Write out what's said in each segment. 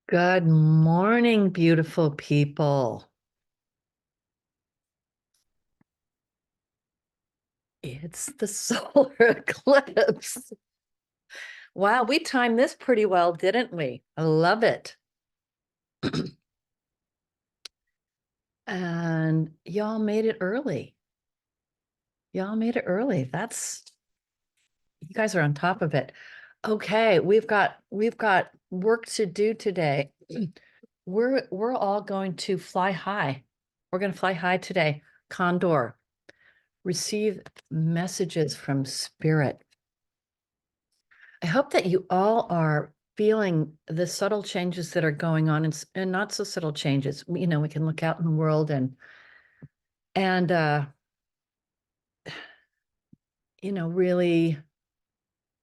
Good morning, beautiful people. It's the solar eclipse. Wow, we timed this pretty well, didn't we? I love it. And y'all made it early. Y'all made it early. You guys are on top of it. Okay, we've got work to do today. We're all going to fly high. We're going to fly high today. Condor, receive messages from spirit. I hope that you all are feeling the subtle changes that are going on and not so subtle changes. We can look out in the world and really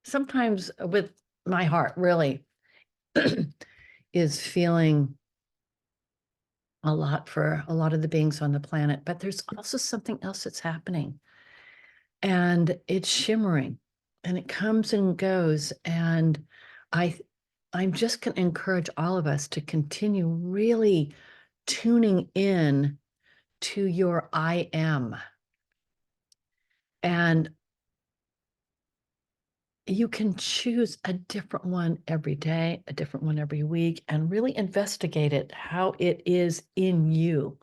sometimes with my heart really is feeling a lot for a lot of the beings on the planet, but there's also something else that's happening and it's shimmering and it comes and goes. And I I'm just going to encourage all of us to continue really tuning in to your I am. And you can choose a different one every day, a different one every week, and really investigate it, how it is in you.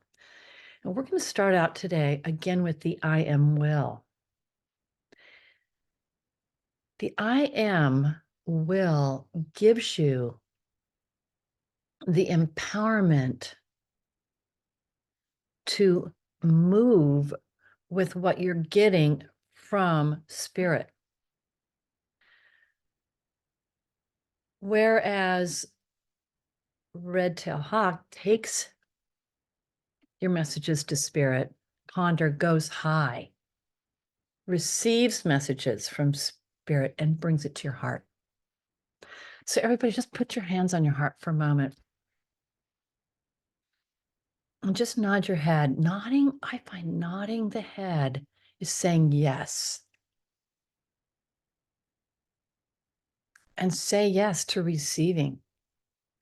And we're going to start out today again with the I am will. The I am will gives you the empowerment to move with what you're getting from spirit. Whereas Red Tail Hawk takes your messages to spirit, Condor goes high, receives messages from spirit, and brings it to your heart. So everybody just put your hands on your heart for a moment. And just nod your head. Nodding, I find nodding the head is saying yes. And say yes to receiving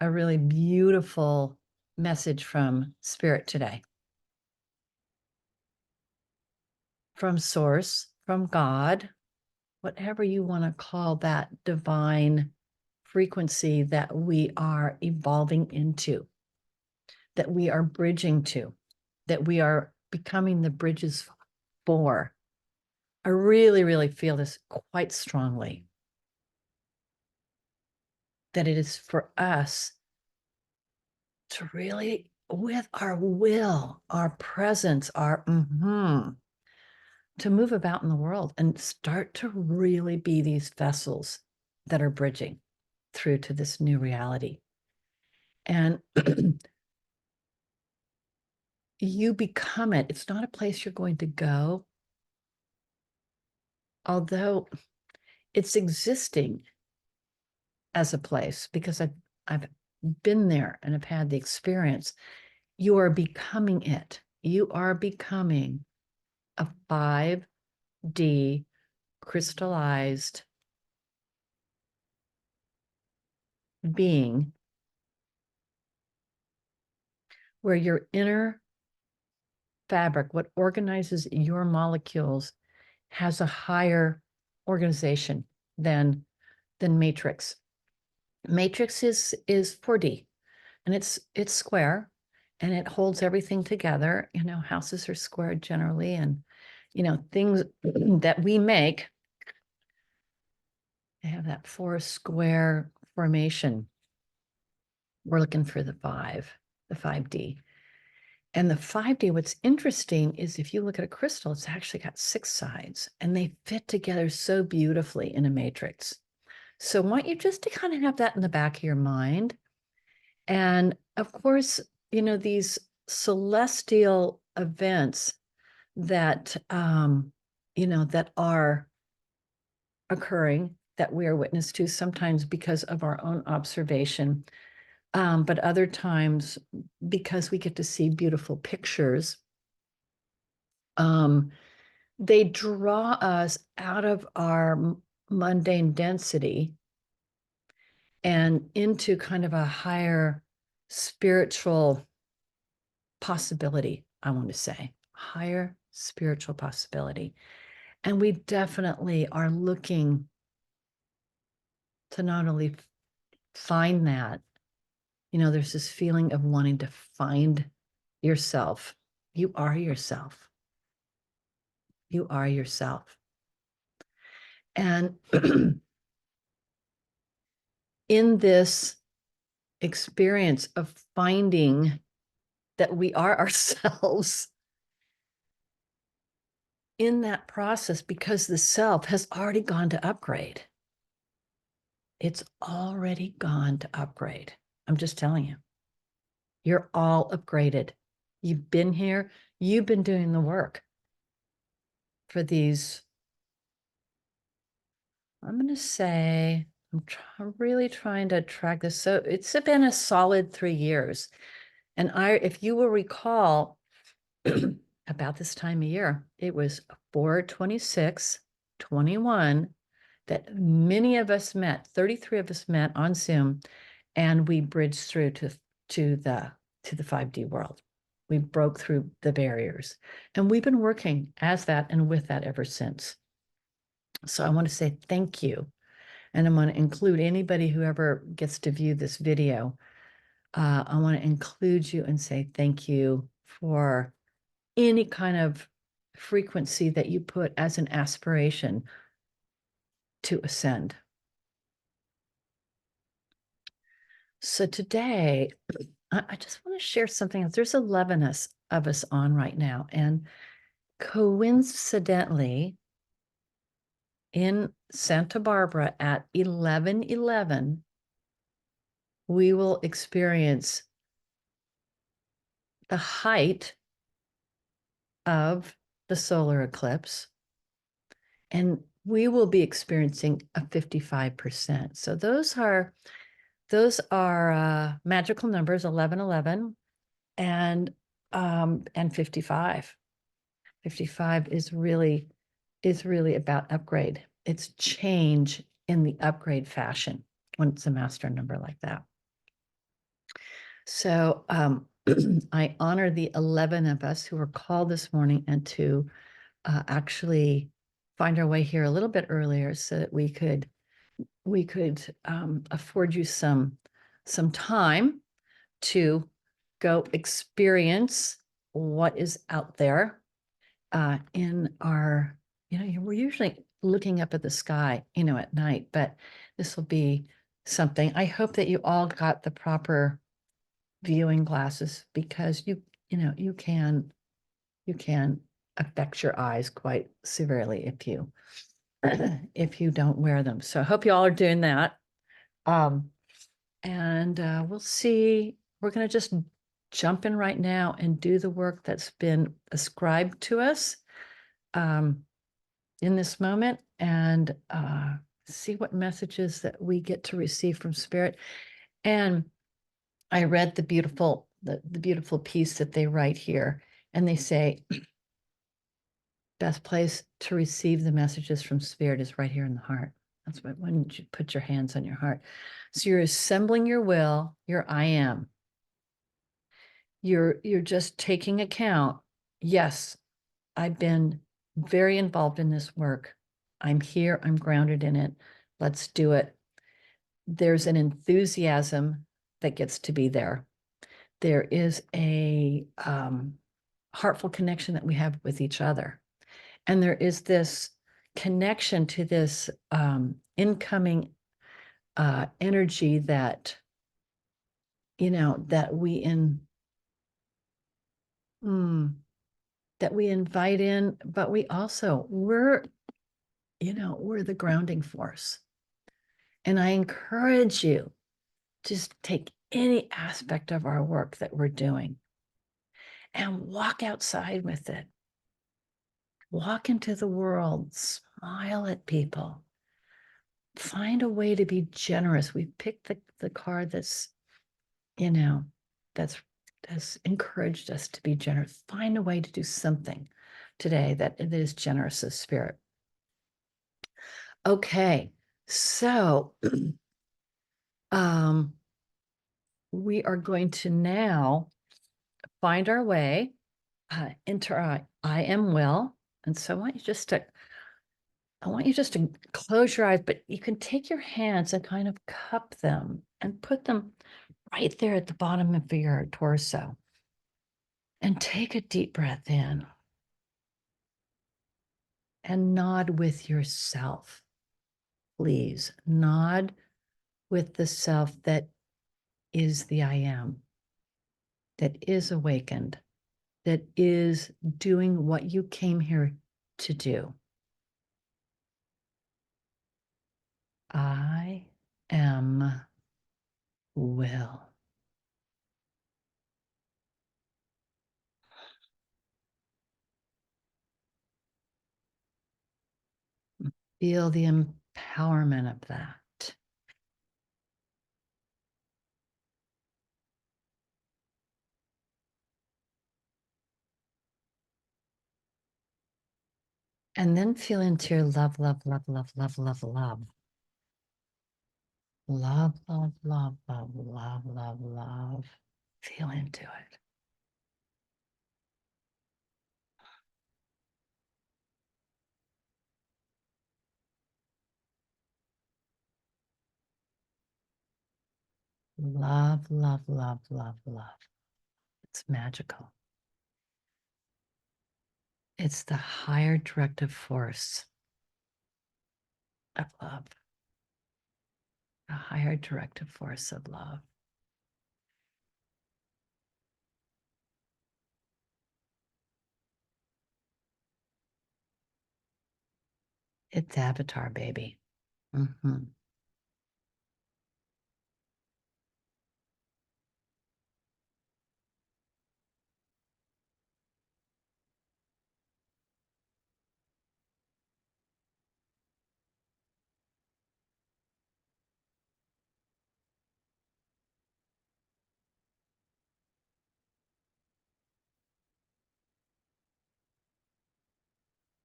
a really beautiful message from spirit today. From source, from God, whatever you want to call that divine frequency that we are evolving into, that we are bridging to, that we are becoming the bridges for. I really, really feel this quite strongly, that it is for us to really, with our will, our presence, our to move about in the world and start to really be these vessels that are bridging through to this new reality. And you become it. It's not a place you're going to go, although it's existing as a place because I've been there and have had the experience. You are becoming it. You are becoming a 5D crystallized being where your inner fabric, what organizes your molecules, has a higher organization than matrix. Matrix is 4D and it's square and it holds everything together. Houses are square generally, and things that we make, they have that 4 square formation. We're looking for the 5D. And the 5D, what's interesting is if you look at a crystal, it's actually got 6 sides and they fit together so beautifully in a matrix. So I want you just to kind of have that in the back of your mind. And of course, these celestial events that, that are occurring, that we are witness to, sometimes because of our own observation, but other times because we get to see beautiful pictures. They draw us out of our mundane density and into kind of a higher spiritual possibility, I want to say, higher spiritual possibility. And we definitely are looking to not only find that, there's this feeling of wanting to find yourself. You are yourself. You are yourself. And in this experience of finding that we are ourselves, in that process, because the self has already gone to upgrade. It's already gone to upgrade. I'm just telling you. You're all upgraded. You've been here. You've been doing the work for these. I'm going to say, I'm really trying to track this. So it's been a solid 3 years. And if you will recall, about this time of year, it was 4/26/21 that many of us met, 33 of us met on Zoom, and we bridged through to the 5D world. We broke through the barriers, and we've been working as that and with that ever since. So I want to say thank you. And I'm going to include anybody who ever gets to view this video. I want to include you and say thank you for any kind of frequency that you put as an aspiration to ascend. So today, I just want to share something else. There's 11 of us on right now. And coincidentally, in Santa Barbara at 11/11, we will experience the height of the solar eclipse, and we will be experiencing a 55%. So those are magical numbers, 11/11 and 55. 55 is really about upgrade. It's change in the upgrade fashion when it's a master number like that. So I honor the 11 of us who were called this morning and to actually find our way here a little bit earlier so that we could afford you some time to go experience what is out there in our, we're usually looking up at the sky, at night, but this will be something. I hope that you all got the proper viewing glasses, because you can affect your eyes quite severely if you don't wear them. So I hope you all are doing that. And we'll see. We're going to just jump in right now and do the work that's been ascribed to us in this moment, and see what messages that we get to receive from Spirit. And I read the beautiful piece that they write here, and they say, best place to receive the messages from Spirit is right here in the heart. That's when you put your hands on your heart. So you're assembling your will, your I am. You're just taking account. Yes, I've been very involved in this work. I'm here. I'm grounded in it. Let's do it. There's an enthusiasm that gets to be there. There is a heartful connection that we have with each other. And there is this connection to this incoming energy that, that we invite in, but we're the grounding force. And I encourage you to just take any aspect of our work that we're doing and walk outside with it. Walk into the world, smile at people. Find a way to be generous. We picked the card that's has encouraged us to be generous. Find a way to do something today that is generous of spirit. Okay, so we are going to now find our way into our I am well. And so I want you just to close your eyes, but you can take your hands and kind of cup them and put them right there at the bottom of your torso. And take a deep breath in and nod with yourself. Please nod with the self that is the I am, that is awakened, that is doing what you came here to do. I am well. Feel the empowerment of that. And then feel into your love, love, love, love, love, love, love. Love, love, love, love, love, love, love. Feel into it. Love, love, love, love, love. It's magical. It's the higher directive force of love, a higher directive force of love. It's Avatar, baby. Mm-hmm.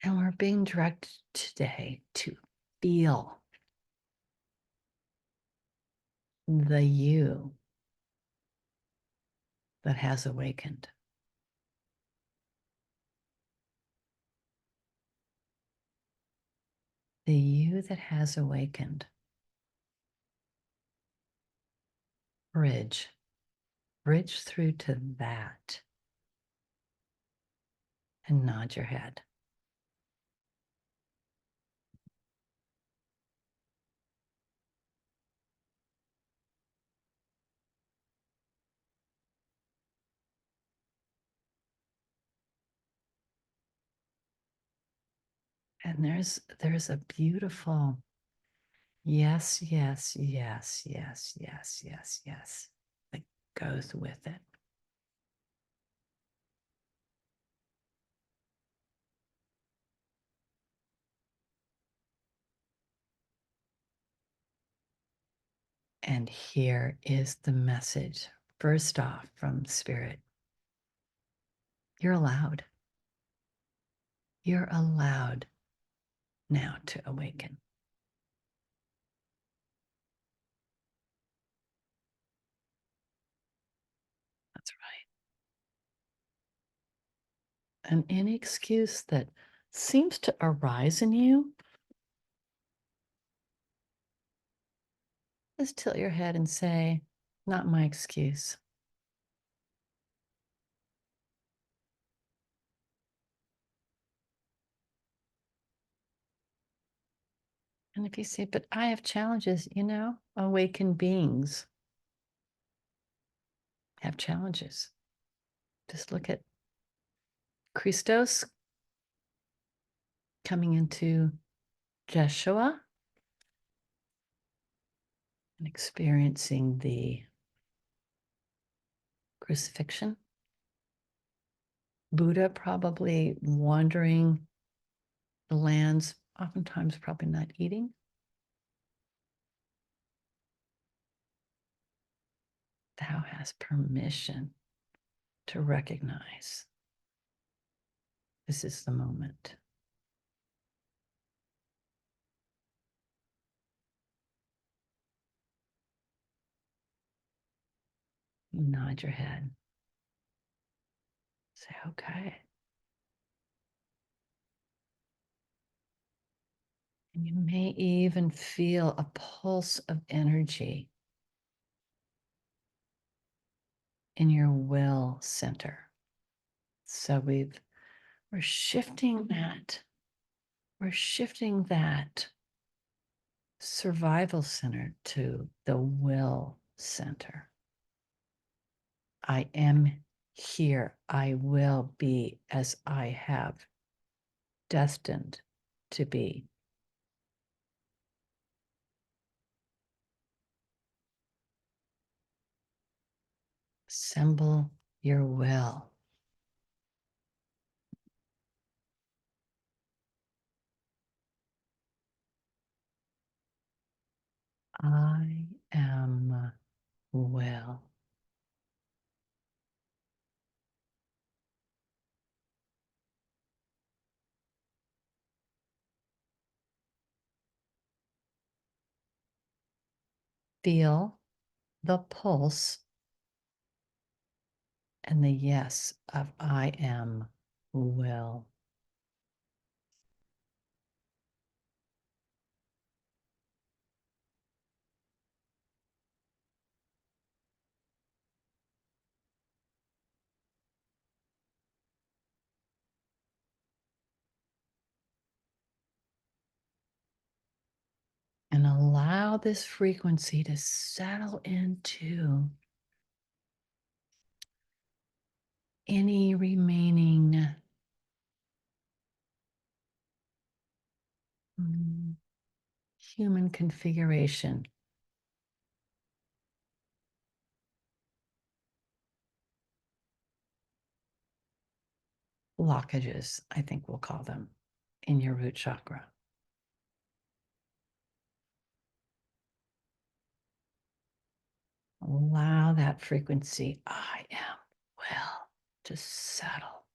And we're being directed today to feel the you that has awakened. The you that has awakened. Bridge through to that and nod your head. And there's a beautiful yes, yes, yes, yes, yes, yes, yes that goes with it. And here is the message. First off, from Spirit, you're allowed. You're allowed now to awaken. That's right. And any excuse that seems to arise in you, just tilt your head and say, not my excuse. And if you say, but I have challenges, awakened beings have challenges. Just look at Christos coming into Jeshua and experiencing the crucifixion. Buddha probably wandering the lands, oftentimes probably not eating. Thou hast permission to recognize this is the moment. Nod your head. Say, okay. And you may even feel a pulse of energy in your will center. So we're shifting that. We're shifting that survival center to the will center. I am here. I will be as I have destined to be. Assemble your will. I am well. Feel the pulse and the yes of I am well. And allow this frequency to settle into any remaining human configuration. Blockages, I think we'll call them, in your root chakra. Allow that frequency, I am well, to settle,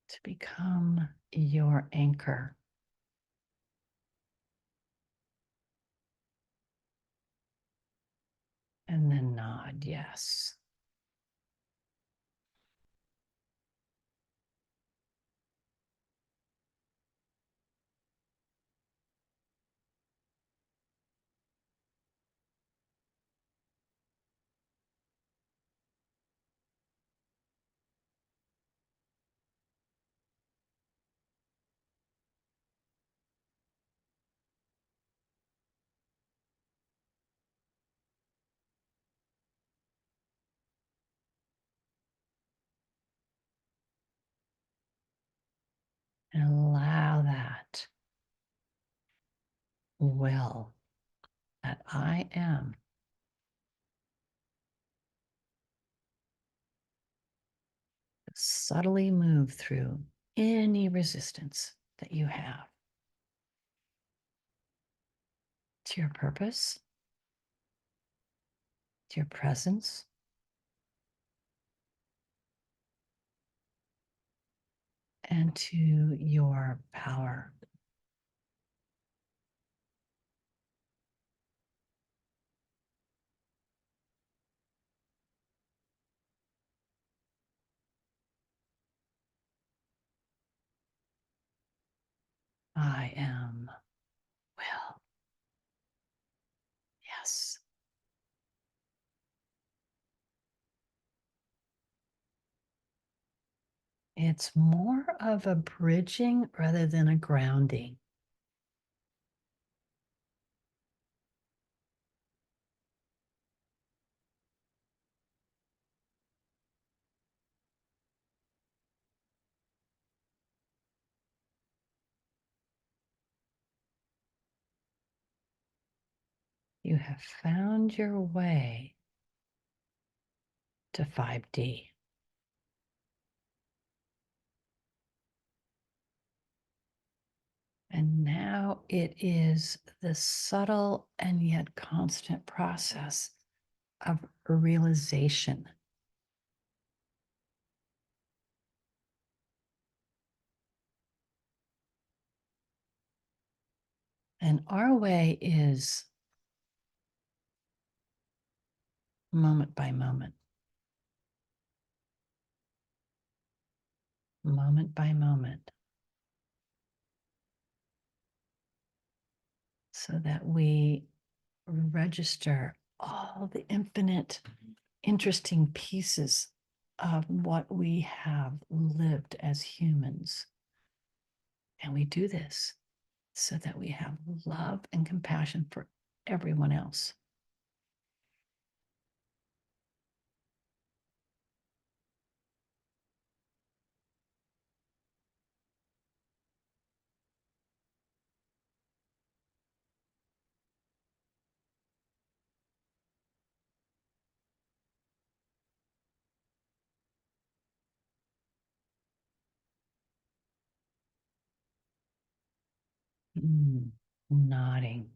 to become your anchor. And then nod, yes. And allow that will that I am to subtly move through any resistance that you have to your purpose, to your presence, and to your power. I am well. Yes. It's more of a bridging rather than a grounding. You have found your way to 5D. And now it is the subtle and yet constant process of realization. And our way is moment by moment, moment by moment, so that we register all the infinite, interesting pieces of what we have lived as humans. And we do this so that we have love and compassion for everyone else. Nodding.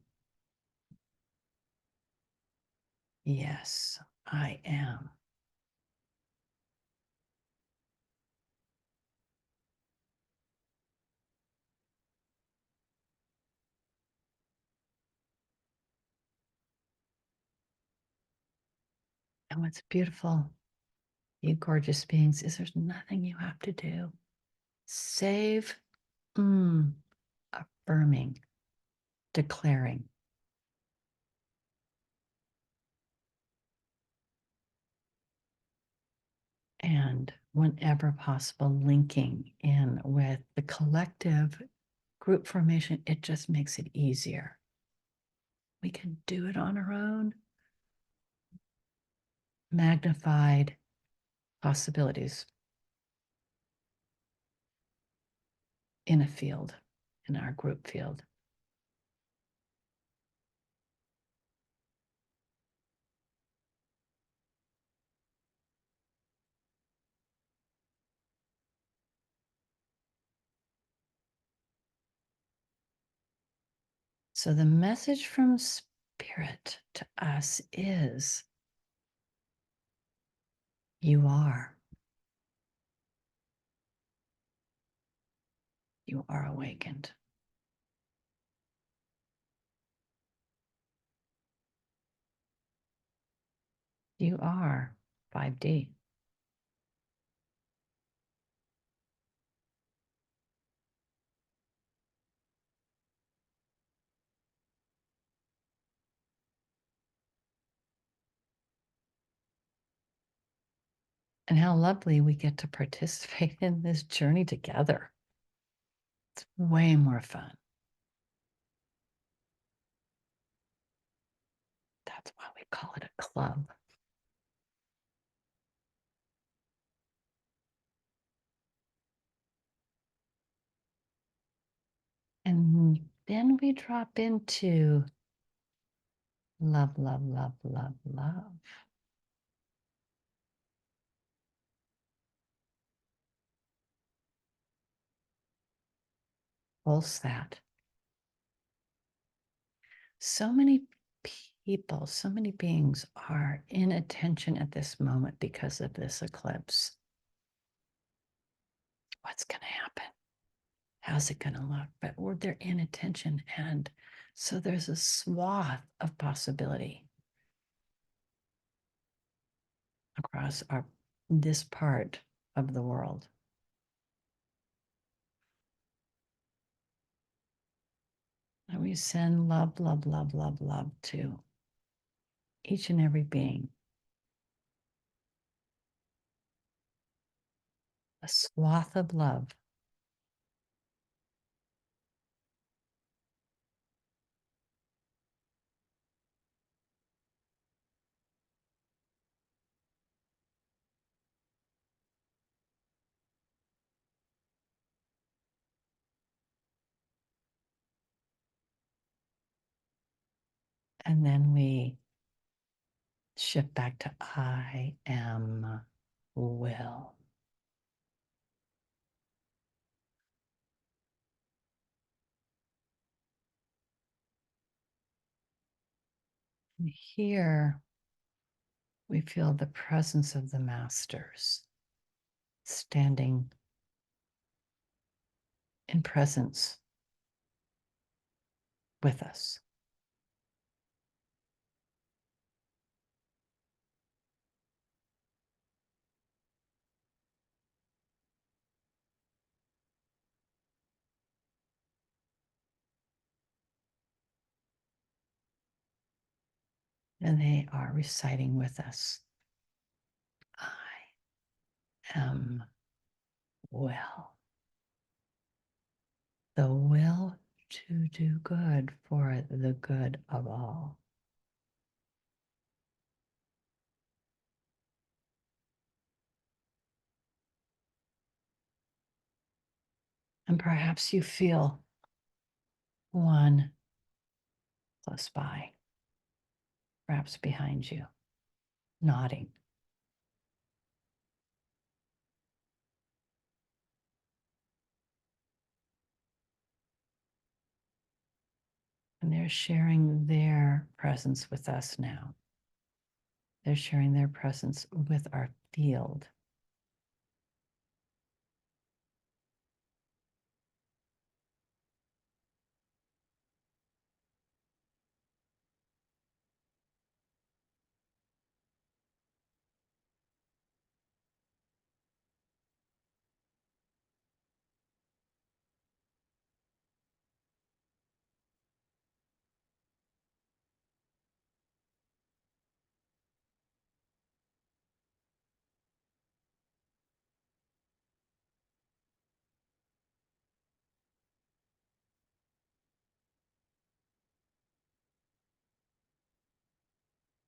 Yes, I am. And what's beautiful, you gorgeous beings, is there's nothing you have to do. Save, affirming, declaring. And whenever possible, linking in with the collective group formation, it just makes it easier. We can do it on our own. Magnified possibilities in a field, in our group field. So the message from Spirit to us is, you are. You are awakened. You are 5D. And how lovely we get to participate in this journey together. It's way more fun. That's why we call it a club. And then we drop into love, love, love, love, love. Pulse that. So many people, so many beings are in attention at this moment because of this eclipse. What's going to happen? How's it going to look? But they're in attention. And so there's a swath of possibility across this part of the world. And we send love, love, love, love, love to each and every being. A swath of love. And then we shift back to I am will. And here we feel the presence of the masters standing in presence with us. And they are reciting with us, I am well. The will to do good for the good of all. And perhaps you feel one close by, perhaps behind you, nodding. And they're sharing their presence with us now. They're sharing their presence with our field.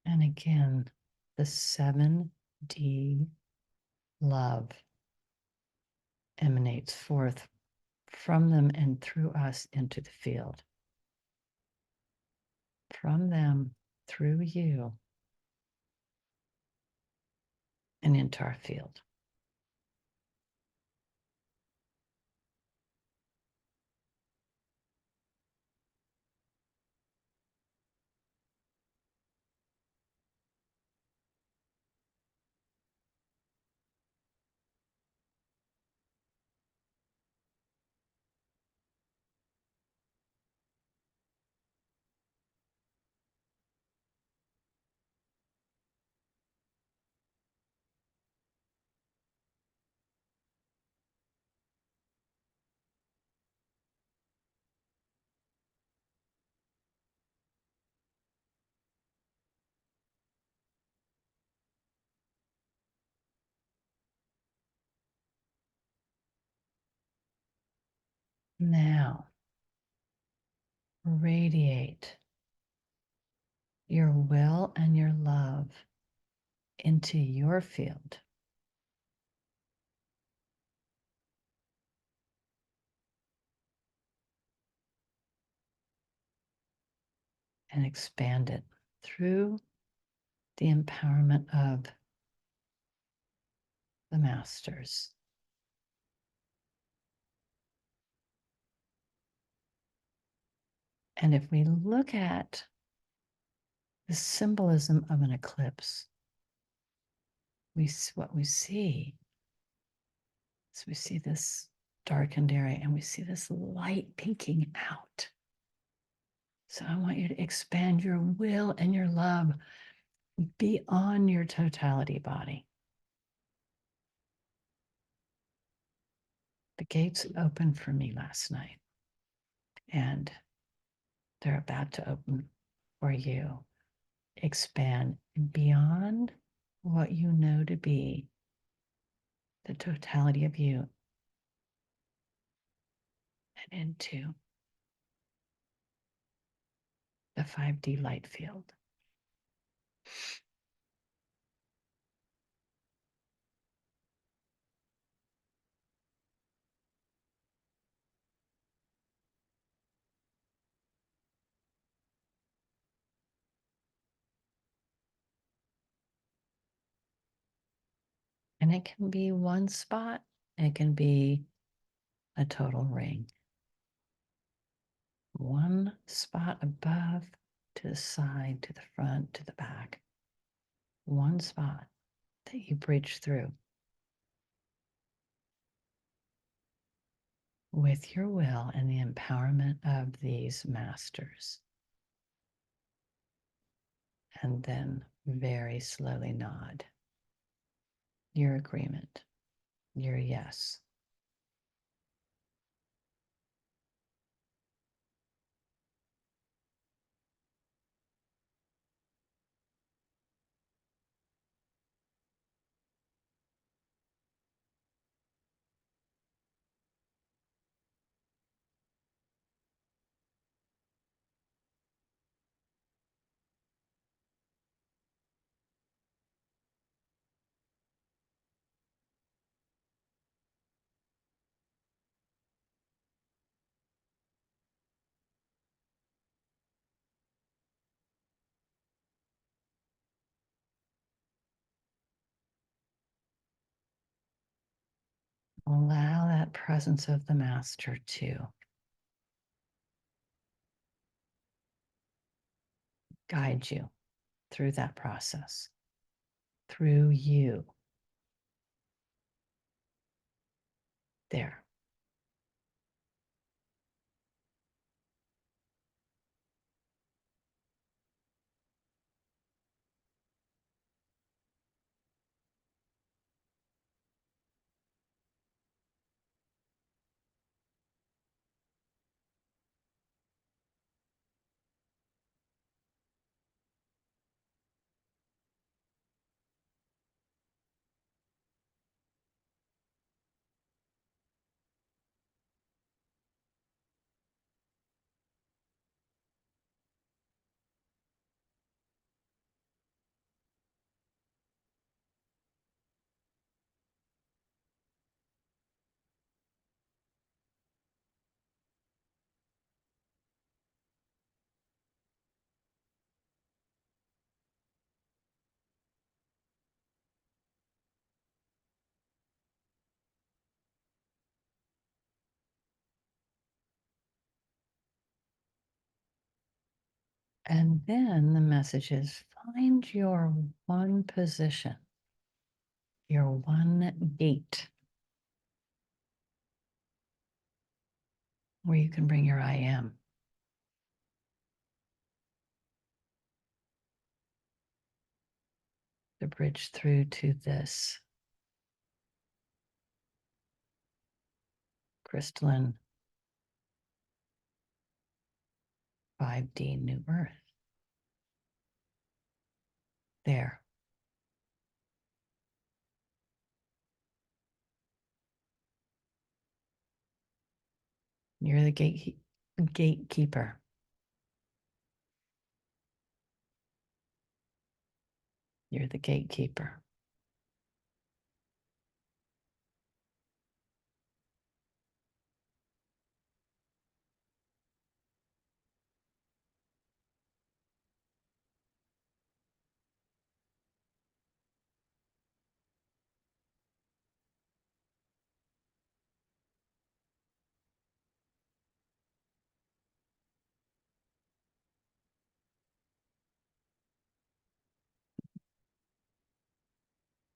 And again, the 7D love emanates forth from them and through us into the field. From them, through you, and into our field. Now, radiate your will and your love into your field. And expand it through the empowerment of the masters. And if we look at the symbolism of an eclipse, what we see is we see this darkened area and we see this light peeking out. So I want you to expand your will and your love beyond your totality body. The gates opened for me last night, and they're about to open for you. Expand beyond what you know to be the totality of you and into the 5D light field. And it can be one spot, it can be a total ring. One spot above, to the side, to the front, to the back. One spot that you bridge through with your will and the empowerment of these masters. And then very slowly nod your agreement, your yes. presence of the master to guide you through that process, through you. There. And then the message is find your one position, your one gate where you can bring your I am. The bridge through to this crystalline 5D new earth. There. You're the gatekeeper. You're the gatekeeper.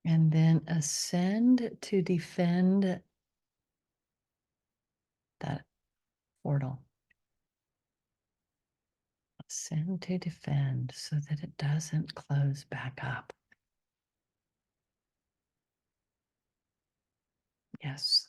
And then ascend to defend that portal. Ascend to defend so that it doesn't close back up. Yes.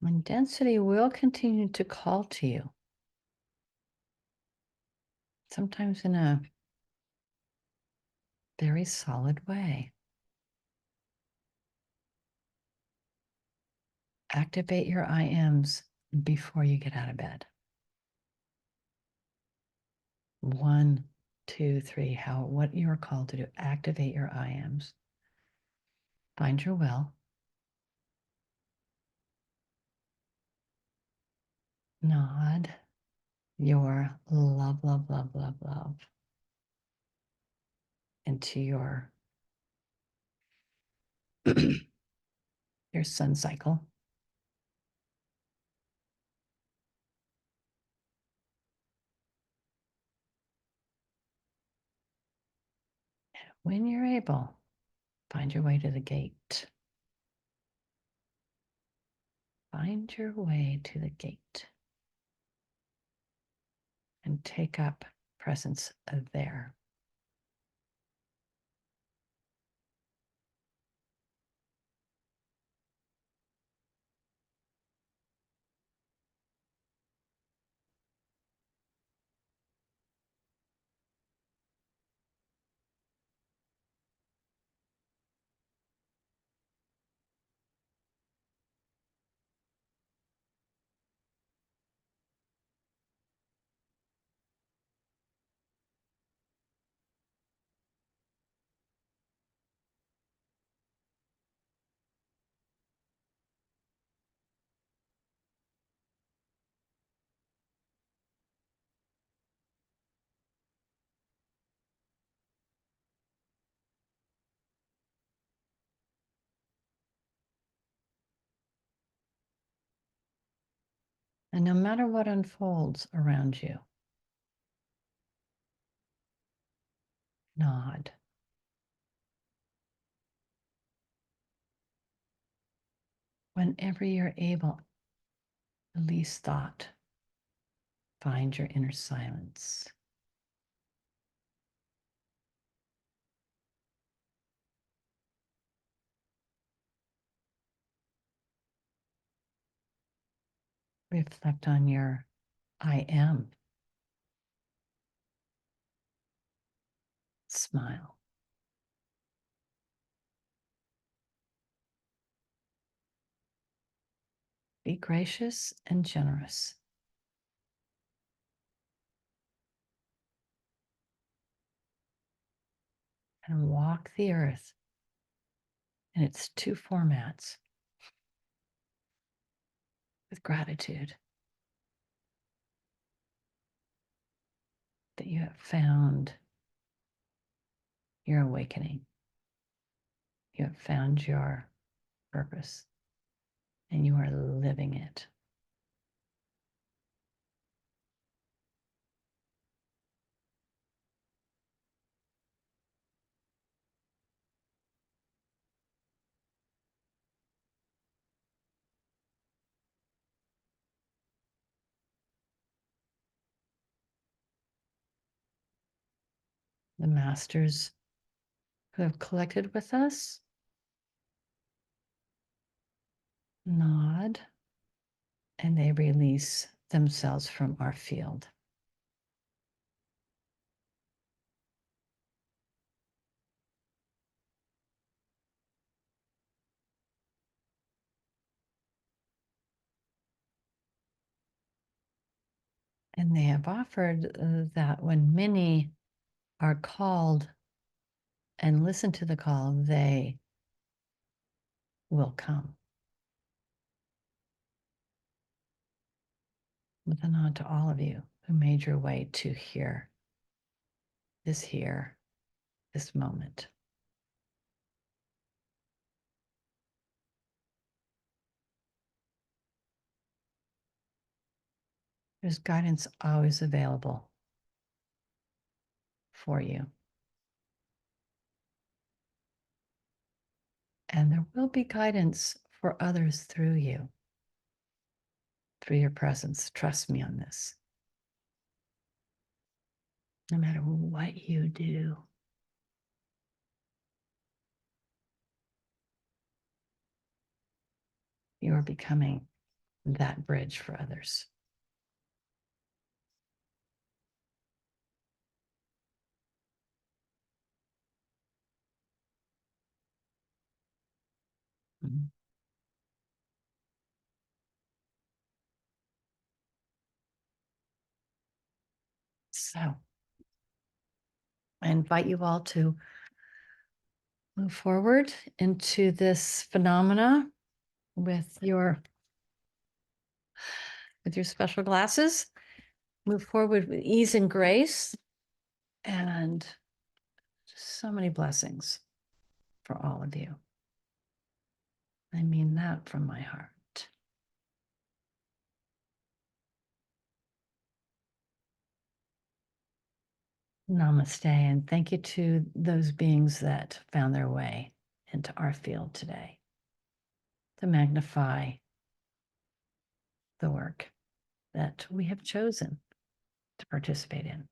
And density will continue to call to you. Sometimes in a very solid way. Activate your I ams before you get out of bed. 1, 2, 3, what you're called to do. Activate your I ams. Find your will. Nod your love, love, love, love, love into your your sun cycle. When you're able, find your way to the gate. Find your way to the gate and take up presence there. And no matter what unfolds around you, nod. Whenever you're able, release thought. Find your inner silence. Reflect on your I am. Smile. Be gracious and generous. And walk the earth in its two formats with gratitude that you have found your awakening. You have found your purpose and you are living it. The masters who have collected with us nod and they release themselves from our field. And they have offered that when many are called and listen to the call, they will come. With a nod to all of you who made your way to here, this moment. There's guidance always available for you. And there will be guidance for others through you, through your presence. Trust me on this. No matter what you do, you are becoming that bridge for others. Mhm. So I invite you all to move forward into this phenomena with your special glasses. Move forward with ease and grace and just so many blessings for all of you. I mean that from my heart. Namaste, and thank you to those beings that found their way into our field today to magnify the work that we have chosen to participate in.